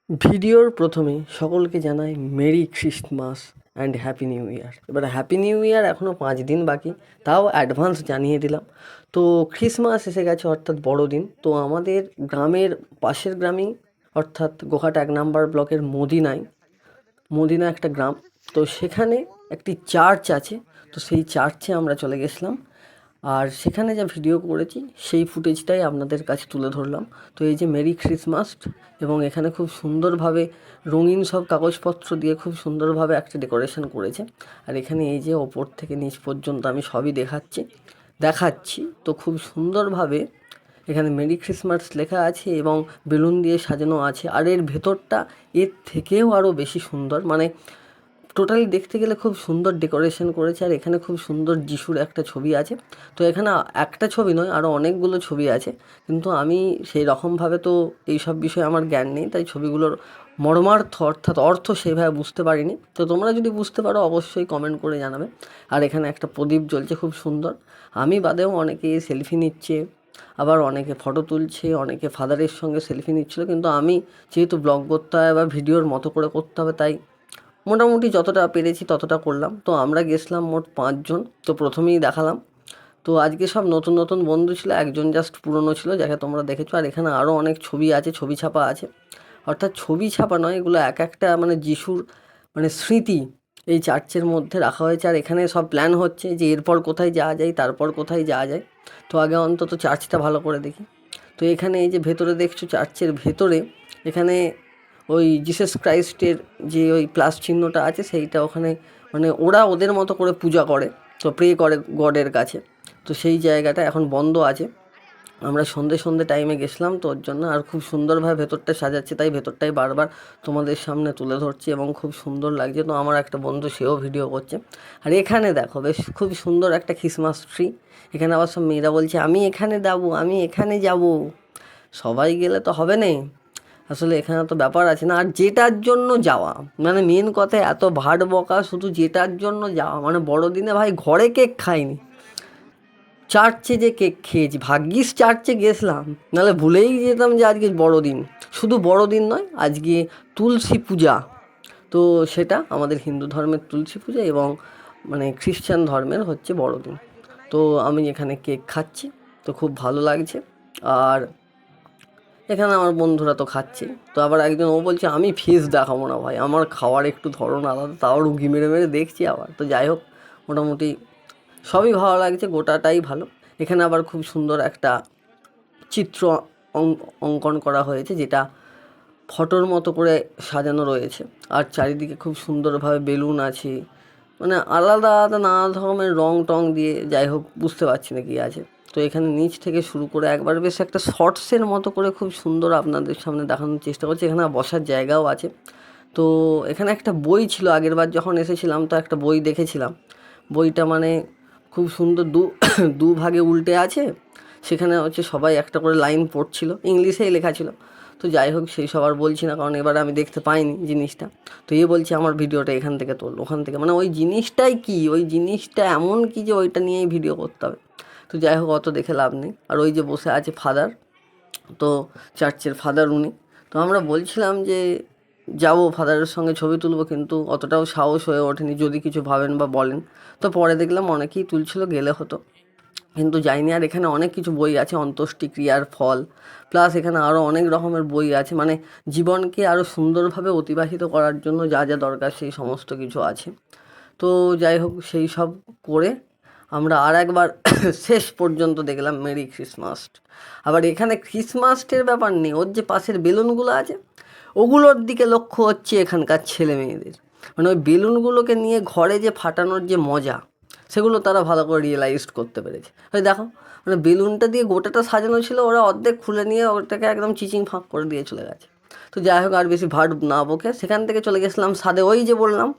ভিডিওর প্রথমে সকলকে জানাই merry Christmas and happy new year. এবার হ্যাপি নিউ ইয়ার এখনও 5 দিন বাকি, তাও অ্যাডভান্স জানিয়ে দিলাম। তো ক্রিসমাস এসে গেছে, অর্থাৎ বড়দিন। তো আমাদের গ্রামের পাশের গ্রামেই, অর্থাৎ গোঘাট 1 নম্বর ব্লকের মদিনা একটা গ্রাম। তো সেখানে একটি চার্চ আছে। তো সেই চার্চে আমরা চলে গেছিলাম, আর সেখানে যা ভিডিও করেছি সেই ফুটেজটাই আপনাদের কাছে তুলে ধরলাম। তো এই যে মেরি ক্রিসমাস, এবং এখানে খুব সুন্দরভাবে রঙিন সব কাগজপত্র দিয়ে খুব সুন্দরভাবে একটা ডেকোরেশন করেছে। আর এখানে এই যে ওপর থেকে নিচ পর্যন্ত আমি সবই দেখাচ্ছি। তো খুব সুন্দরভাবে এখানে মেরি ক্রিসমাস লেখা আছে এবং বেলুন দিয়ে সাজানো আছে। আর এর ভেতরটা এর থেকেও আরও বেশি সুন্দর, মানে টোটালি দেখতে গেলে খুব সুন্দর ডেকোরেশন করেছে। আর এখানে খুব সুন্দর যিশুর একটা ছবি আছে। তো এখানে একটা ছবি নয়, আরও অনেকগুলো ছবি আছে, কিন্তু আমি সেই রকমভাবে তো এইসব বিষয়ে আমার জ্ঞান নেই, তাই ছবিগুলোর মর্মার্থ অর্থাৎ অর্থ সেইভাবে বুঝতে পারিনি। তো তোমরা যদি বুঝতে পারো অবশ্যই কমেন্ট করে জানাবে। আর এখানে একটা প্রদীপ জ্বলছে খুব সুন্দর। আমি বাদেও অনেকে সেলফি নিচ্ছে, আবার অনেকে ফটো তুলছে, অনেকে ফাদারের সঙ্গে সেলফি নিচ্ছিলো। কিন্তু আমি যেহেতু ব্লগ করতে হয় বা ভিডিওর মতো করে করতে হবে, তাই মোটামুটি যতটা পেরেছি ততটা করলাম। তো আমরা গেছিলাম মোট 5 জন। তো প্রথমেই দেখালাম। তো আজকে সব নতুন নতুন বন্ধু ছিল, একজন জাস্ট পুরনো ছিল যাকে তোমরা দেখেছো। আর এখানে আরও অনেক ছবি আছে, ছবি ছাপা আছে, অর্থাৎ ছবি ছাপা নয়, এগুলো এক একটা মানে যিশুর মানে স্মৃতি এই চার্চের মধ্যে রাখা হয়েছে। আর এখানে সব প্ল্যান হচ্ছে যে এরপর কোথায় যাওয়া যায়, তারপর কোথায় যাওয়া যায়। তো আগে অন্তত চার্চটা ভালো করে দেখি। তো এখানে এই যে ভেতরে দেখছো, চার্চের ভেতরে এখানে ওই জিসাস ক্রাইস্টের যে ওই প্লাস চিহ্নটা আছে সেইটা ওখানে, মানে ওরা ওদের মতো করে পূজা করে, তো প্রে করে গডের কাছে। তো সেই জায়গাটা এখন বন্ধ আছে। আমরা সন্ধে টাইমে গেছিলাম, তো ওর জন্য। আর খুব সুন্দরভাবে ভেতরটা সাজাচ্ছে, তাই ভেতরটাই বারবার তোমাদের সামনে তুলে ধরছি এবং খুব সুন্দর লাগছে। তো আমার একটা বন্ধু, সেও ভিডিও করছে। আর এখানে দেখো বেশ খুব সুন্দর একটা ক্রিসমাস ট্রি। এখানে আবার সব মেয়েরা বলছে আমি এখানে যাবো, আমি এখানে যাব। সবাই গেলে তো হবে না, আসলে এখানে তো ব্যাপার আছে না। আর যেটার জন্য যাওয়া, মানে মেন কথা এত ভাট বকা, শুধু যেটার জন্য যাওয়া, মানে বড়দিনে ভাই ঘরে কেক খাইনি, চার্চে যে কেক খেয়েছি। ভাগ্যিস চার্চে গেছিলাম, নাহলে ভুলেই যেতাম যে আজকে বড়দিন। শুধু বড়দিন নয়, আজকে তুলসী পূজা। তো সেটা আমাদের হিন্দু ধর্মের তুলসী পূজা, এবং মানে খ্রিশ্চান ধর্মের হচ্ছে বড়দিন। তো আমি এখানে কেক খাচ্ছি, তো খুব ভালো লাগছে। আর এখানে আমার বন্ধুরা তো খাচ্ছে। তো আবার একজন ও বলছে আমি ফেস দেখাবো না ভাই, আমার খাওয়ার একটু ধরন আলাদা, তাও রুগী মেরে মেরে দেখছি আবার। তো যাই হোক, মোটামুটি সবই ভালো লাগছে, গোটাটাই ভালো। এখানে আবার খুব সুন্দর একটা চিত্র অঙ্কন করা হয়েছে, যেটা ফটোর মতো করে সাজানো রয়েছে। আর চারিদিকে খুব সুন্দরভাবে বেলুন আছে, মানে আলাদা আলাদা নানা রকমের রং টং দিয়ে, যাই হোক বুঝতে পারছি না কী আছে। তো এখানে নিচ থেকে শুরু করে একবার বেশ একটা শর্টসের মতো করে খুব সুন্দর আপনাদের সামনে দেখানোর চেষ্টা করছি। এখানে বসার জায়গাও আছে। তো এখানে একটা বই ছিল, আগেরবার যখন এসেছিলাম তো একটা বই দেখেছিলাম। বইটা মানে খুব সুন্দর, দুভাগে উল্টে আছে। সেখানে হচ্ছে সবাই একটা করে লাইন পড়ছিল, ইংলিশেই লেখা ছিল। তো যাই হোক, সেই সব আর বলছি না, কারণ এবার আমি দেখতে পাইনি জিনিসটা। তো বলছি আমার ভিডিওটা এখান থেকে তোল, ওখান থেকে, মানে ওই জিনিসটাই কি, ওই জিনিসটা এমন কি যে ওইটা নিয়েই ভিডিও করতে হবে। তো যাই হোক, অত দেখে লাভ নেই। আর ওই যে বসে আছে ফাদার, তো চার্চের ফাদার উনি। তো আমরা বলছিলাম যে যাবো ফাদারের সঙ্গে ছবি তুলবো, কিন্তু অতটাও সাহস হয়ে ওঠেনি, যদি কিছু ভাবেন বা বলেন। তো পরে দেখলাম অনেকেই তুলছিল, গেলে হতো, কিন্তু যাইনি। আর এখানে অনেক কিছু বই আছে, অন্ত্যেষ্টি ক্রিয়ার ফল, প্লাস এখানে আরও অনেক রকমের বই আছে, মানে জীবনকে আরও সুন্দরভাবে অতিবাহিত করার জন্য যা যা দরকার সেই সমস্ত কিছু আছে। তো যাই হোক, সেই সব করে আমরা আর একবার শেষ পর্যন্ত দেখলাম মেরি ক্রিসমাস। আবার এখানে ক্রিসমাসের ব্যাপার নেই, ওর যে পাশের বেলুনগুলো আছে ওগুলোর দিকে লক্ষ্য হচ্ছে এখানকার ছেলে মেয়েদের। মানে ওই বেলুনগুলোকে নিয়ে ঘরে যে ফাটানোর যে মজা, সেগুলো তারা ভালো করে রিয়েলাইজ করতে পেরেছে। ওই দেখো, মানে বেলুনটা দিয়ে গোটাটা সাজানো ছিল, ওরা অর্ধেক খুলে নিয়ে ওটাকে একদম চিচিং ফাঁক করে দিয়ে চলে গেছে। তো যাই হোক, আর বেশি ভাট না বকে সেখান থেকে চলে গেছিলাম ছাদে। ওই যে বললাম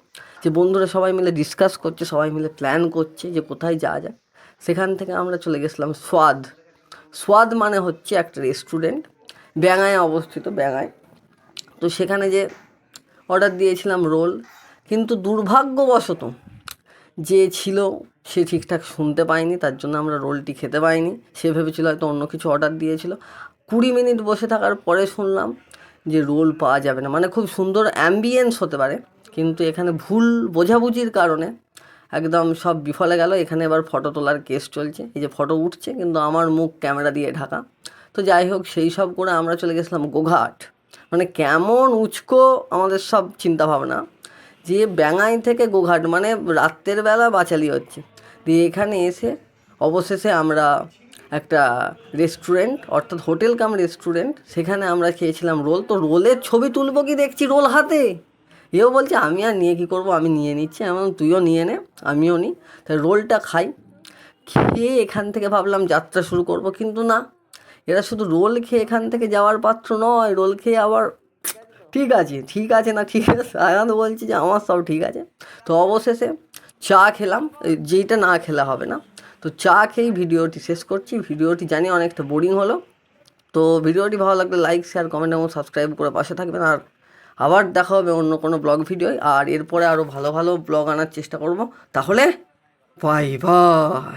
যে বন্ধুরা সবাই মিলে ডিসকাস করছে, সবাই মিলে প্ল্যান করছে যে কোথায় যাওয়া যায়। সেখান থেকে আমরা চলে গেছিলাম স্বাদ। স্বাদ মানে হচ্ছে একটা রেস্টুরেন্ট, ব্যাঙায় অবস্থিত, ব্যাঙায়। তো সেখানে যে অর্ডার দিয়েছিলাম রোল, কিন্তু দুর্ভাগ্যবশত যে ছিল সে ঠিকঠাক শুনতে পায়নি, তার জন্য আমরা রোলটি খেতে পাইনি। সে ভেবেছিল হয়তো অন্য কিছু অর্ডার দিয়েছিল। 20 মিনিট বসে থাকার পরে শুনলাম যে রোল পাওয়া যাবে না, মানে খুব সুন্দর অ্যাম্বিয়েন্স হতে পারে, কিন্তু এখানে ভুল বোঝাবুঝির কারণে একদম সব বিফলে গেল। এখানে এবার ফটো তোলার কেস চলছে, এই যে ফটো উঠছে কিন্তু আমার মুখ ক্যামেরা দিয়ে ঢাকা। তো যাই হোক, সেই সব করে আমরা চলে গেছিলাম গোঘাট। মানে কেমন উচকো আমাদের সব চিন্তাভাবনা, যে ব্যাঙাই থেকে গোঘাট, মানে রাত্রের বেলা বাচালি হচ্ছে। দিয়ে এখানে এসে অবশেষে আমরা একটা রেস্টুরেন্ট, অর্থাৎ হোটেল কাম রেস্টুরেন্ট, সেখানে আমরা খেয়েছিলাম রোল। তো রোলের ছবি তুলবো কি দেখছি রোল হাতে, এও বলছে আমি আর নিয়ে কী করবো, আমি নিয়ে নিচ্ছি। এমন তুইও নিয়ে নে, আমিও নিই। তাই রোলটা খাই, খেয়ে এখান থেকে ভাবলাম যাত্রা শুরু করব, কিন্তু না, এরা শুধু রোল খেয়ে এখান থেকে যাওয়ার পাত্র নয়, রোল খেয়ে আবার ঠিক আছে ঠিক আছে না ঠিক আছে আয়াত বলছি যে আমার সব ঠিক আছে। তো অবশেষে চা খেলাম, যেইটা না খেলে হবে না। তো চা খেয়েই ভিডিওটি শেষ করছি। ভিডিওটি জানি অনেকটা বোরিং হলো, তো ভিডিওটি ভালো লাগলে লাইক, শেয়ার, কমেন্ট এবং সাবস্ক্রাইব করে পাশে থাকবেন। আর আবার দেখা হবে অন্য কোনো ব্লগ ভিডিও, আর এরপরে আরও ভালো ভালো ব্লগ আনার চেষ্টা করব। তাহলে বাই বাই।